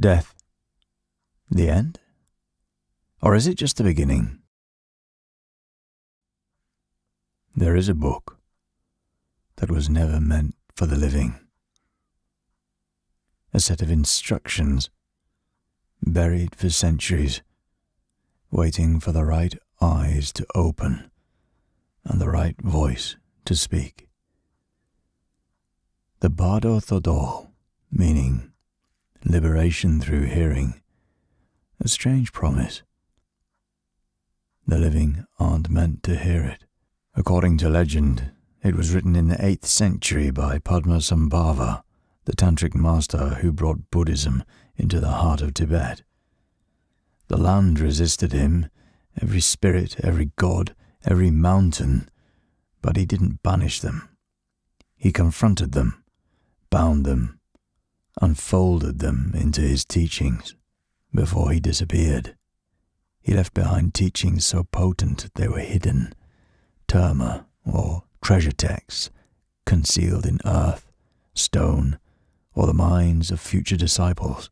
Death. The end? Or is it just the beginning? There is a book that was never meant for the living. A set of instructions, buried for centuries, waiting for the right eyes to open and the right voice to speak. The Bardo Thodol, meaning liberation through hearing, a strange promise. The living aren't meant to hear it. According to legend, it was written in the 8th century by Padmasambhava, the tantric master who brought Buddhism into the heart of Tibet. The land resisted him, every spirit, every god, every mountain, but he didn't banish them. He confronted them, bound them, unfolded them into his teachings before he disappeared. He left behind teachings so potent they were hidden, terma or treasure texts, concealed in earth, stone, or the minds of future disciples.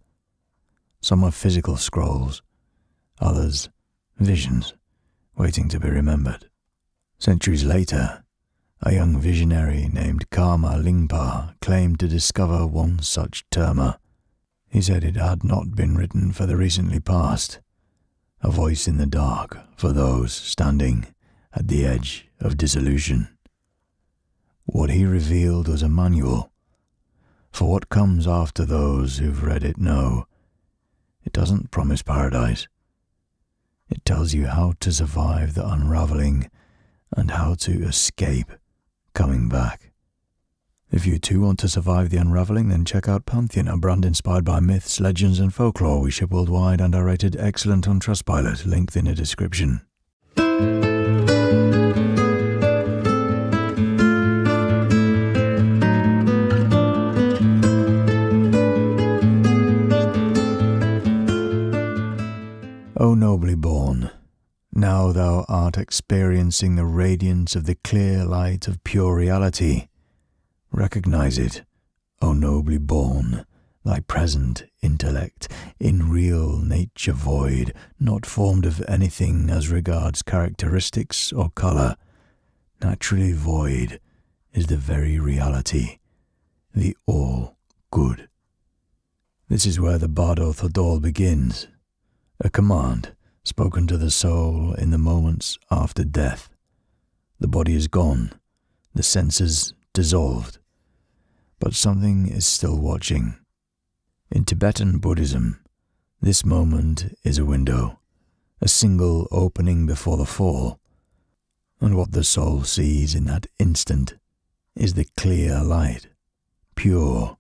Some were physical scrolls, others visions, waiting to be remembered. Centuries later, a young visionary named Karma Lingpa claimed to discover one such terma. He said it had not been written for the recently past, a voice in the dark for those standing at the edge of dissolution. What he revealed was a manual for what comes after those who've read it know. It doesn't promise paradise. It tells you how to survive the unraveling and how to escape coming back. If you too want to survive the unraveling, then check out Pantheon, a brand inspired by myths, legends and folklore. We ship worldwide and are rated excellent on Trustpilot, linked in the description. O nobly born, now thou art experiencing the radiance of the clear light of pure reality. Recognize it, O nobly born, thy present intellect, in real nature void, not formed of anything as regards characteristics or colour. Naturally void is the very reality, the all good. This is where the Bardo Thodol begins, a command spoken to the soul in the moments after death. The body is gone, the senses dissolved, but something is still watching. In Tibetan Buddhism, this moment is a window, a single opening before the fall, and what the soul sees in that instant is the clear light, pure,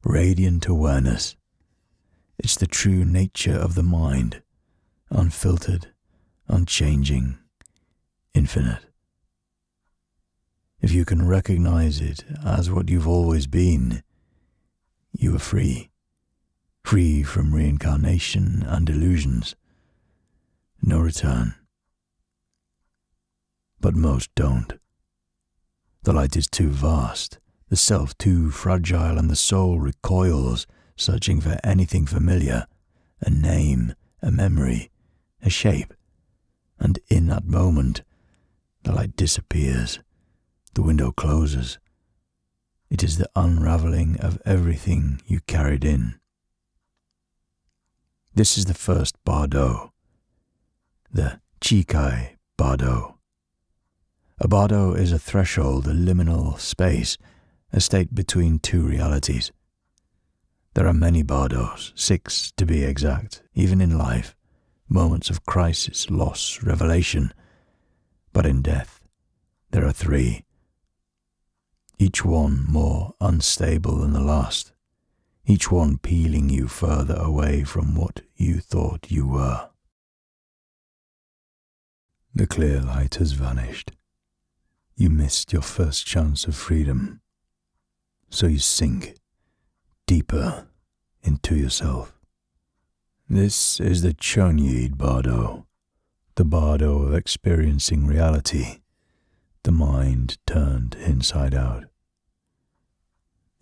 radiant awareness. It's the true nature of the mind, unfiltered, unchanging, infinite. If you can recognize it as what you've always been, you are free, free from reincarnation and illusions, no return. But most don't. The light is too vast, the self too fragile, and the soul recoils, searching for anything familiar, a name, a memory, a shape, and in that moment, the light disappears. The window closes. It is the unraveling of everything you carried in. This is the first Bardo, the Chikai Bardo. A Bardo is a threshold, a liminal space, a state between two realities. There are many Bardos, 6 to be exact, even in life, moments of crisis, loss, revelation. But in death, there are 3. Each one more unstable than the last, each one peeling you further away from what you thought you were. The clear light has vanished. You missed your first chance of freedom, so you sink deeper into yourself. This is the Chonyid Bardo, the Bardo of experiencing reality, the mind turned inside out.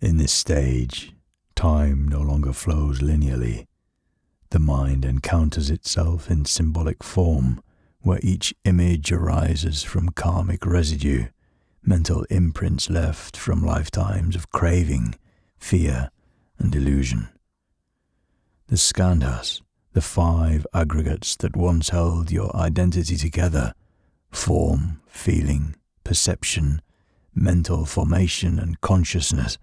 In this stage, time no longer flows linearly. The mind encounters itself in symbolic form, where each image arises from karmic residue, mental imprints left from lifetimes of craving, fear, and illusion. The skandhas, the 5 aggregates that once held your identity together, form, feeling, perception, mental formation, and consciousness,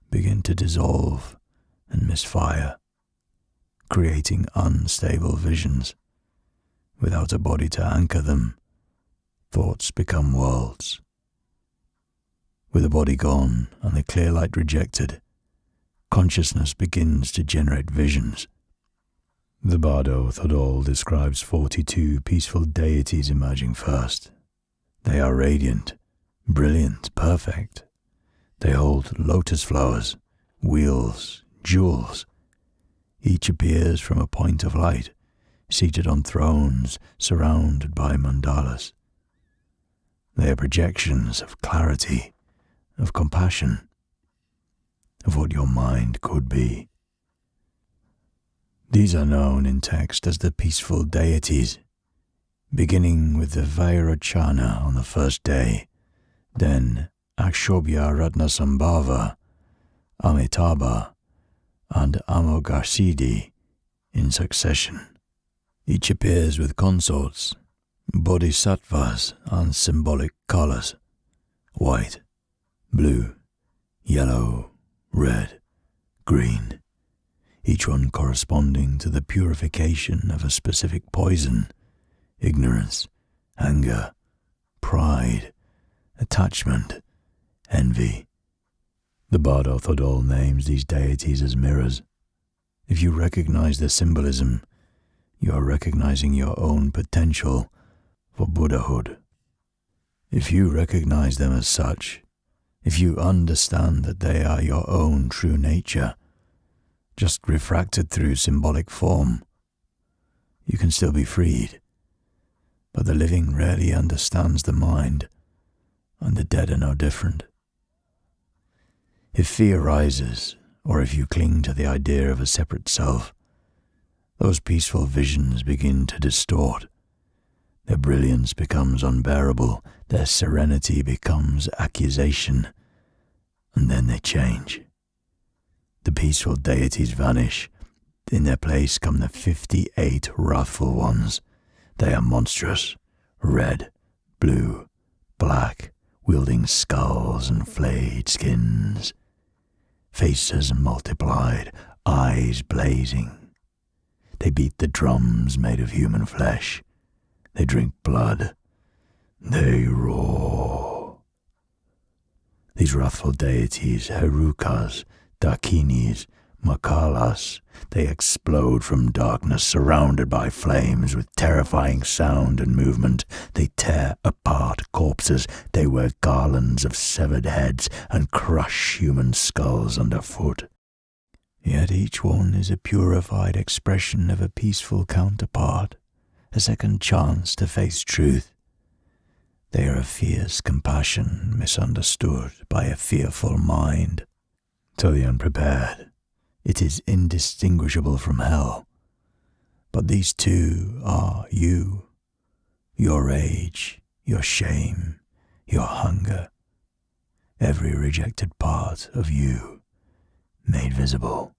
begin to dissolve and misfire, creating unstable visions. Without a body to anchor them, thoughts become worlds. With the body gone and the clear light rejected, consciousness begins to generate visions. The Bardo Thodol describes 42 peaceful deities emerging first. They are radiant, brilliant, perfect. They hold lotus flowers, wheels, jewels. Each appears from a point of light, seated on thrones surrounded by mandalas. They are projections of clarity, of compassion, of what your mind could be. These are known in text as the peaceful deities, beginning with the Vairocana on the first day, then Akshobhya Ratnasambhava, Amitabha, and Amoghasiddhi in succession. Each appears with consorts, bodhisattvas, and symbolic colors: white, blue, yellow, red, green, each one corresponding to the purification of a specific poison: ignorance, anger, pride, attachment, envy. The Bardo Thodol names these deities as mirrors. If you recognize the symbolism, you are recognizing your own potential for Buddhahood. If you recognize them as such, if you understand that they are your own true nature, just refracted through symbolic form, you can still be freed. But the living rarely understands the mind, and the dead are no different. If fear rises, or if you cling to the idea of a separate self, those peaceful visions begin to distort. Their brilliance becomes unbearable, their serenity becomes accusation, and then they change. The peaceful deities vanish. In their place come the 58 wrathful ones. They are monstrous, red, blue, black, wielding skulls and flayed skins. Faces multiplied, eyes blazing. They beat the drums made of human flesh. They drink blood. They roar. These wrathful deities, Herukas, Dakinis, Makalas, they explode from darkness, surrounded by flames with terrifying sound and movement. They tear apart corpses. They wear garlands of severed heads and crush human skulls underfoot. Yet each one is a purified expression of a peaceful counterpart, a second chance to face truth. They are a fierce compassion misunderstood by a fearful mind. To the unprepared, it is indistinguishable from hell. But these two are you, your rage, your shame, your hunger, every rejected part of you made visible.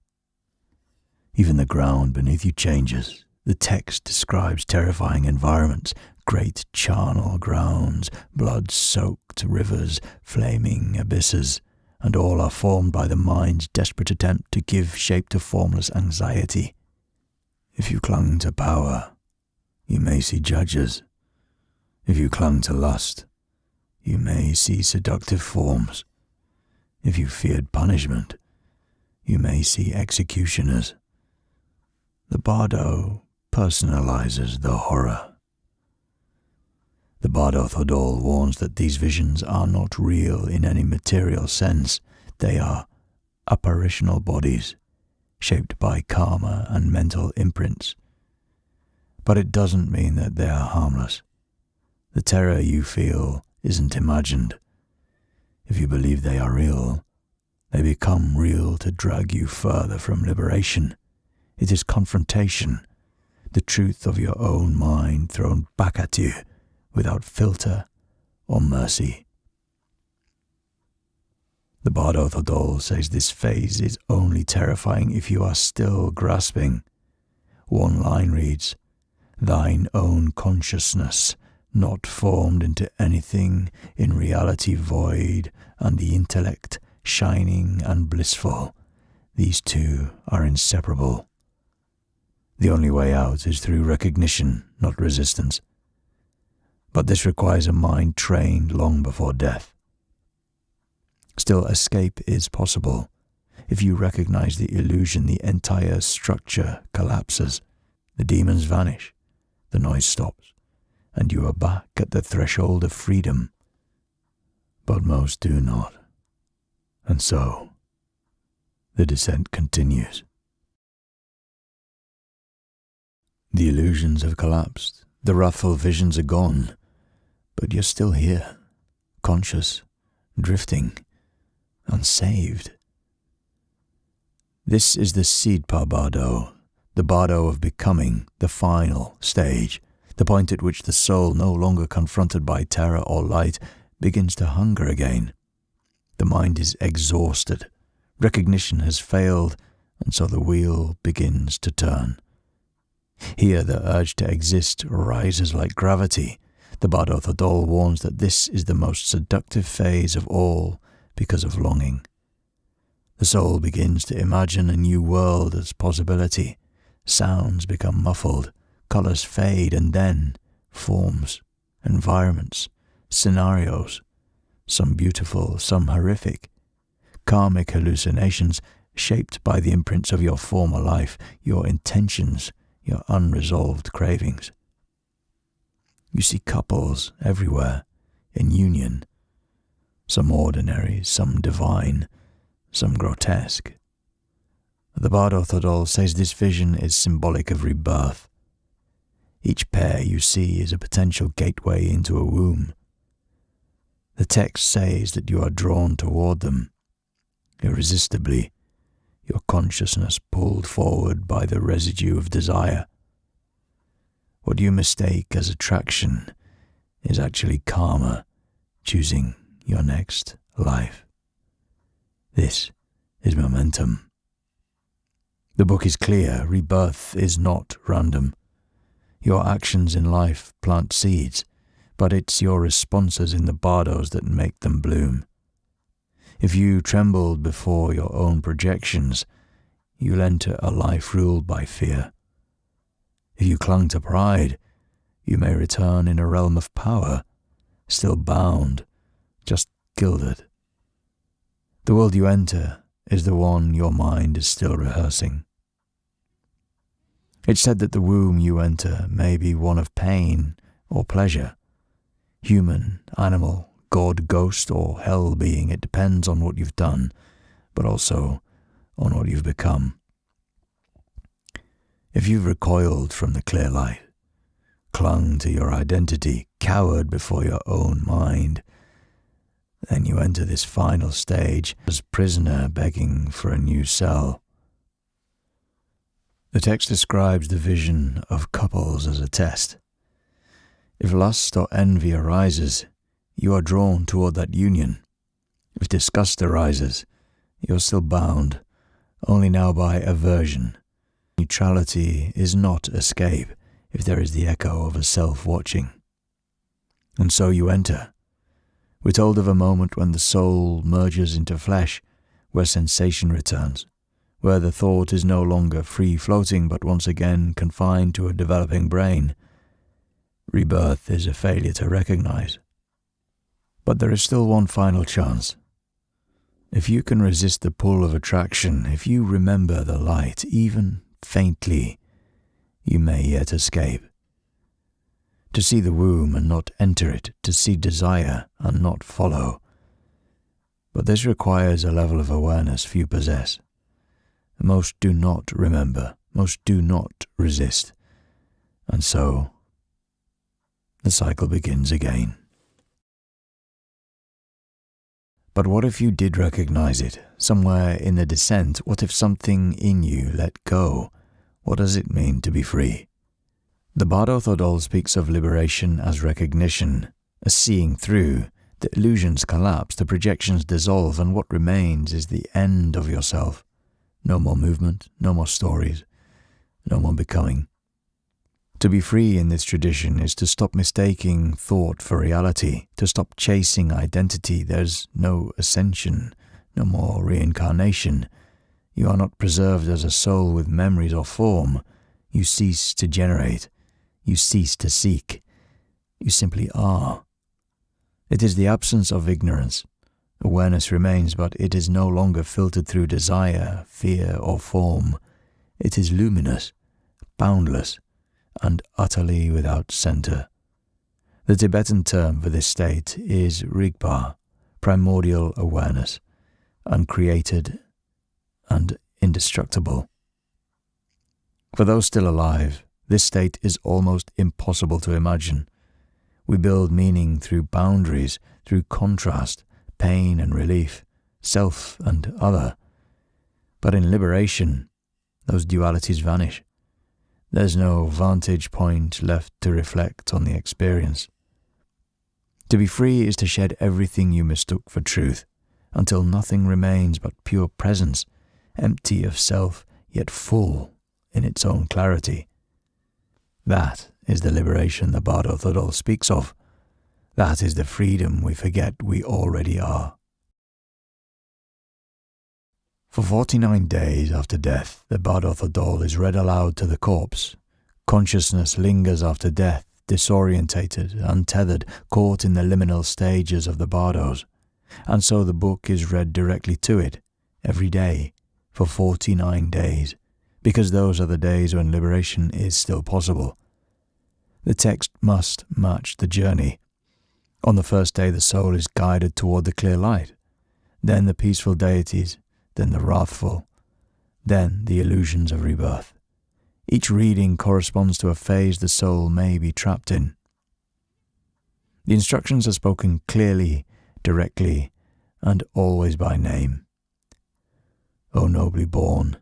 Even the ground beneath you changes. The text describes terrifying environments, great charnel grounds, blood-soaked rivers, flaming abysses, and all are formed by the mind's desperate attempt to give shape to formless anxiety. If you clung to power, you may see judges. If you clung to lust, you may see seductive forms. If you feared punishment, you may see executioners. The Bardo personalizes the horror. The Bardo Thodol warns that these visions are not real in any material sense. They are apparitional bodies, shaped by karma and mental imprints. But it doesn't mean that they are harmless. The terror you feel isn't imagined. If you believe they are real, they become real to drag you further from liberation. It is confrontation, the truth of your own mind thrown back at you without filter or mercy. The Bardo Thodol says this phase is only terrifying if you are still grasping. One line reads, "Thine own consciousness, not formed into anything, in reality void, and the intellect shining and blissful. These two are inseparable. The only way out is through recognition, not resistance. But this requires a mind trained long before death. Still, escape is possible. If you recognize the illusion, the entire structure collapses. The demons vanish, the noise stops, and you are back at the threshold of freedom. But most do not. And so, the descent continues. The illusions have collapsed, the wrathful visions are gone, but you're still here, conscious, drifting, unsaved. This is the Seedpa Bardo, the Bardo of becoming, the final stage, the point at which the soul, no longer confronted by terror or light, begins to hunger again. The mind is exhausted, recognition has failed, and so the wheel begins to turn. Here the urge to exist rises like gravity. The Bardo Thodol warns that this is the most seductive phase of all because of longing. The soul begins to imagine a new world as possibility. Sounds become muffled, colors fade, and then forms, environments, scenarios, some beautiful, some horrific, karmic hallucinations shaped by the imprints of your former life, your intentions, your unresolved cravings. You see couples everywhere, in union, some ordinary, some divine, some grotesque. The Bardo Thodol says this vision is symbolic of rebirth. Each pair you see is a potential gateway into a womb. The text says that you are drawn toward them, irresistibly, your consciousness pulled forward by the residue of desire. What you mistake as attraction is actually karma choosing your next life. This is momentum. The book is clear, rebirth is not random. Your actions in life plant seeds, but it's your responses in the bardos that make them bloom. If you trembled before your own projections, you'll enter a life ruled by fear. If you clung to pride, you may return in a realm of power, still bound, just gilded. The world you enter is the one your mind is still rehearsing. It's said that the womb you enter may be one of pain or pleasure, human, animal, god, ghost, or hell being. It depends on what you've done, but also on what you've become. If you've recoiled from the clear light, clung to your identity, cowered before your own mind, then you enter this final stage as prisoner begging for a new cell. The text describes the vision of couples as a test. If lust or envy arises, you are drawn toward that union. If disgust arises, you are still bound, only now by aversion. Neutrality is not escape if there is the echo of a self watching. And so you enter. We're told of a moment when the soul merges into flesh, where sensation returns, where the thought is no longer free-floating but once again confined to a developing brain. Rebirth is a failure to recognize. But there is still one final chance. If you can resist the pull of attraction, if you remember the light, even faintly, you may yet escape. To see the womb and not enter it, to see desire and not follow. But this requires a level of awareness few possess. Most do not remember, most do not resist, and so the cycle begins again. But what if you did recognize it, somewhere in the descent? What if something in you let go? What does it mean to be free? The Bardo Thodol speaks of liberation as recognition, as seeing through. The illusions collapse, the projections dissolve, and what remains is the end of yourself. No more movement, no more stories, no more becoming. To be free in this tradition is to stop mistaking thought for reality, to stop chasing identity. There's no ascension, no more reincarnation. You are not preserved as a soul with memories or form. You cease to generate. You cease to seek. You simply are. It is the absence of ignorance. Awareness remains, but it is no longer filtered through desire, fear, or form. It is luminous, boundless, and utterly without center. The Tibetan term for this state is Rigpa, primordial awareness, uncreated and indestructible. For those still alive, this state is almost impossible to imagine. We build meaning through boundaries, through contrast, pain and relief, self and other. But in liberation, those dualities vanish. There's no vantage point left to reflect on the experience. To be free is to shed everything you mistook for truth, until nothing remains but pure presence, empty of self, yet full in its own clarity. That is the liberation the Bardo Thodol speaks of. That is the freedom we forget we already are. For 49 days after death, the Bardo Thodol is read aloud to the corpse. Consciousness lingers after death, disorientated, untethered, caught in the liminal stages of the Bardos. And so the book is read directly to it, every day, for 49 days, because those are the days when liberation is still possible. The text must match the journey. On the first day the soul is guided toward the clear light, then the peaceful deities, then the wrathful, then the illusions of rebirth. Each reading corresponds to a phase the soul may be trapped in. The instructions are spoken clearly, directly, and always by name. O nobly born,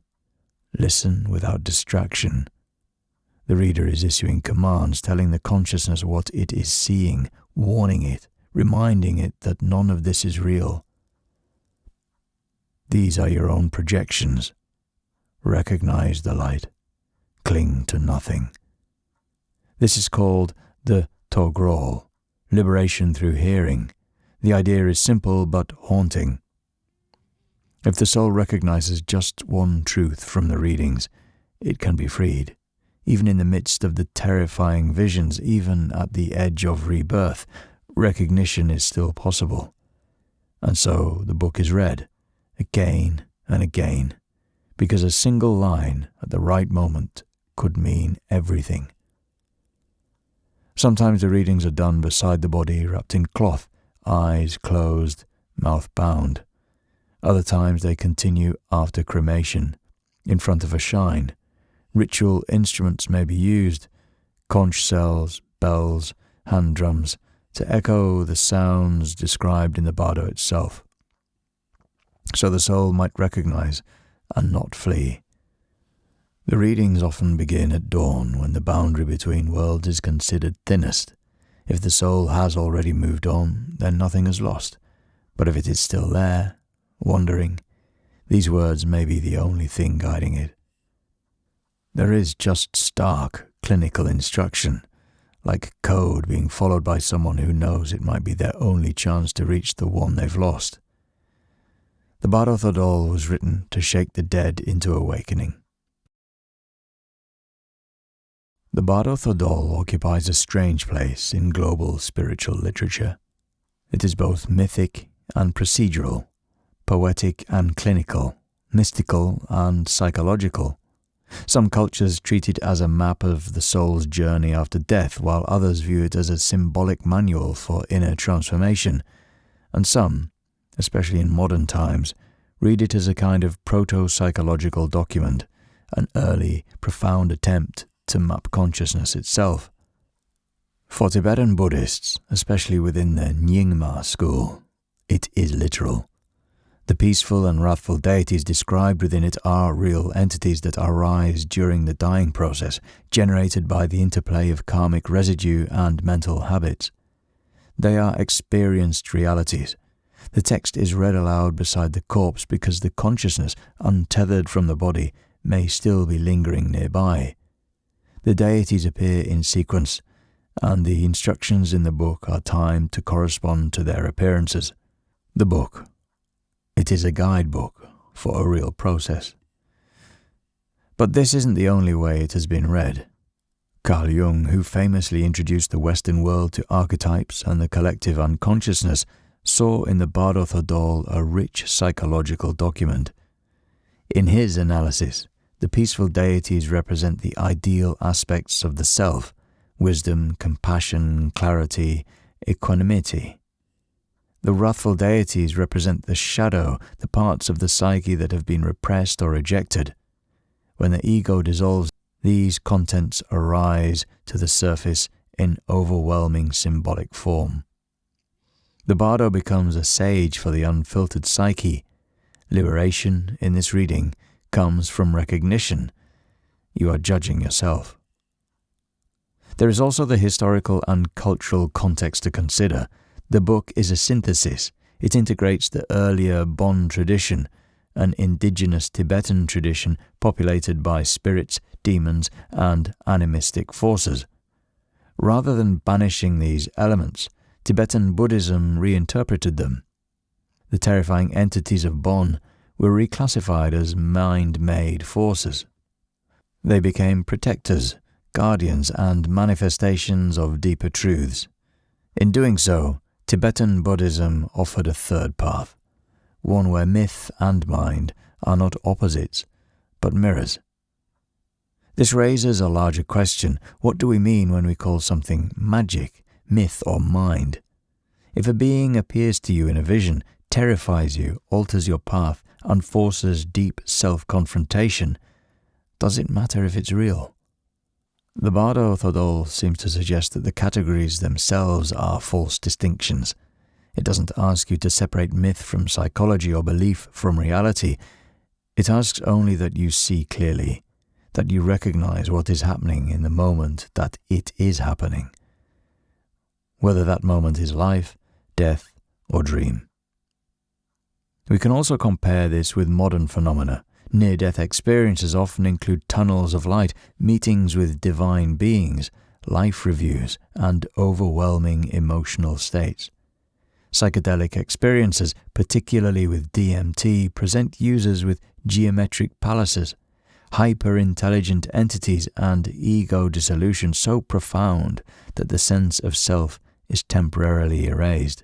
listen without distraction. The reader is issuing commands, telling the consciousness what it is seeing, warning it, reminding it that none of this is real. These are your own projections. Recognize the light. Cling to nothing. This is called the Togrol, liberation through hearing. The idea is simple but haunting. If the soul recognizes just one truth from the readings, it can be freed. Even in the midst of the terrifying visions, even at the edge of rebirth, recognition is still possible. And so the book is read, again and again, because a single line at the right moment could mean everything. Sometimes the readings are done beside the body, wrapped in cloth, eyes closed, mouth bound. Other times they continue after cremation, in front of a shrine. Ritual instruments may be used, conch shells, bells, hand drums, to echo the sounds described in the Bardo itself, so the soul might recognize and not flee. The readings often begin at dawn, when the boundary between worlds is considered thinnest. If the soul has already moved on, then nothing is lost. But if it is still there, wandering, these words may be the only thing guiding it. There is just stark, clinical instruction, like code being followed by someone who knows it might be their only chance to reach the one they've lost. The Bardo Thodol was written to shake the dead into awakening. The Bardo Thodol occupies a strange place in global spiritual literature. It is both mythic and procedural, poetic and clinical, mystical and psychological. Some cultures treat it as a map of the soul's journey after death, while others view it as a symbolic manual for inner transformation, and some, especially in modern times, read it as a kind of proto-psychological document, an early, profound attempt to map consciousness itself. For Tibetan Buddhists, especially within the Nyingma school, it is literal. The peaceful and wrathful deities described within it are real entities that arise during the dying process, generated by the interplay of karmic residue and mental habits. They are experienced realities. The text is read aloud beside the corpse because the consciousness, untethered from the body, may still be lingering nearby. The deities appear in sequence, and the instructions in the book are timed to correspond to their appearances. The book. It is a guidebook for a real process. But this isn't the only way it has been read. Carl Jung, who famously introduced the Western world to archetypes and the collective unconsciousness, saw in the Bardo Thodol a rich psychological document. In his analysis, the peaceful deities represent the ideal aspects of the self: wisdom, compassion, clarity, equanimity. The wrathful deities represent the shadow, the parts of the psyche that have been repressed or rejected. When the ego dissolves, these contents arise to the surface in overwhelming symbolic form. The Bardo becomes a sage for the unfiltered psyche. Liberation, in this reading, comes from recognition. You are judging yourself. There is also the historical and cultural context to consider. The book is a synthesis. It integrates the earlier Bon tradition, an indigenous Tibetan tradition populated by spirits, demons, and animistic forces. Rather than banishing these elements, Tibetan Buddhism reinterpreted them. The terrifying entities of Bon were reclassified as mind-made forces. They became protectors, guardians, and manifestations of deeper truths. In doing so, Tibetan Buddhism offered a third path, one where myth and mind are not opposites, but mirrors. This raises a larger question. What do we mean when we call something magic, myth, or mind? If a being appears to you in a vision, terrifies you, alters your path, and forces deep self-confrontation, does it matter if it's real? The Bardo Thodol seems to suggest that the categories themselves are false distinctions. It doesn't ask you to separate myth from psychology or belief from reality. It asks only that you see clearly, that you recognize what is happening in the moment that it is happening, whether that moment is life, death, or dream. We can also compare this with modern phenomena. Near-death experiences often include tunnels of light, meetings with divine beings, life reviews, and overwhelming emotional states. Psychedelic experiences, particularly with DMT, present users with geometric palaces, hyper-intelligent entities, and ego dissolution so profound that the sense of self is temporarily erased.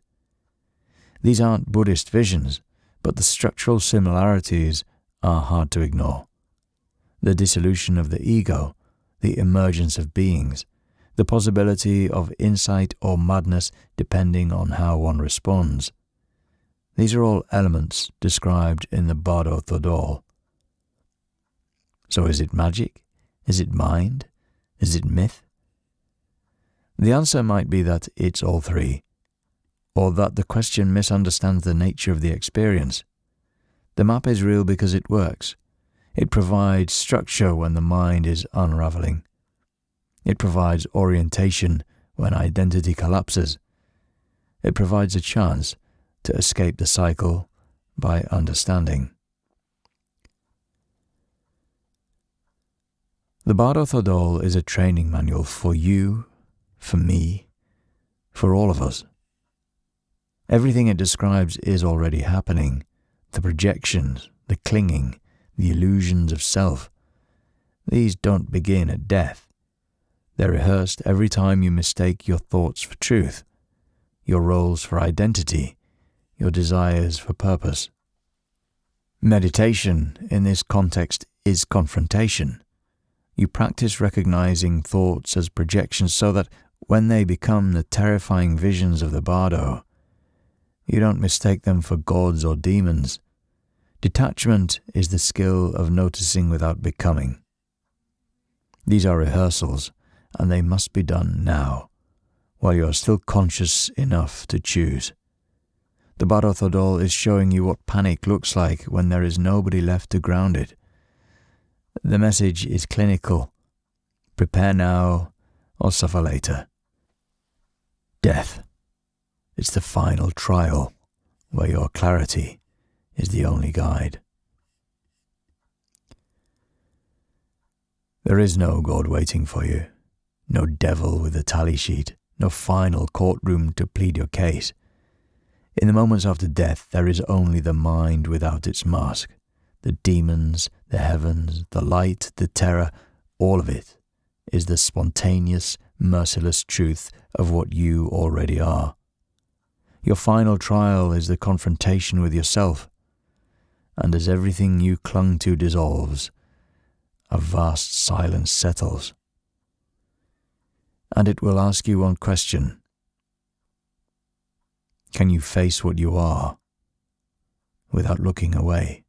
These aren't Buddhist visions, but the structural similarities are hard to ignore. The dissolution of the ego, the emergence of beings, the possibility of insight or madness depending on how one responds. These are all elements described in the Bardo Thodol. So is it magic? Is it mind? Is it myth? The answer might be that it's all three, or that the question misunderstands the nature of the experience. The map is real because it works. It provides structure when the mind is unraveling. It provides orientation when identity collapses. It provides a chance to escape the cycle by understanding. The Bardo Thodol is a training manual for you, for me, for all of us. Everything it describes is already happening. The projections, the clinging, the illusions of self. These don't begin at death. They're rehearsed every time you mistake your thoughts for truth, your roles for identity, your desires for purpose. Meditation, in this context, is confrontation. You practice recognizing thoughts as projections so that when they become the terrifying visions of the Bardo, you don't mistake them for gods or demons. Detachment is the skill of noticing without becoming. These are rehearsals, and they must be done now, while you are still conscious enough to choose. The Bardo Thodol is showing you what panic looks like when there is nobody left to ground it. The message is clinical. Prepare now or suffer later. Death. It's the final trial where your clarity is the only guide. There is no God waiting for you, no devil with a tally sheet, no final courtroom to plead your case. In the moments after death, there is only the mind without its mask. The demons, the heavens, the light, the terror, all of it is the spontaneous, merciless truth of what you already are. Your final trial is the confrontation with yourself, and as everything you clung to dissolves, a vast silence settles. And it will ask you one question. Can you face what you are without looking away?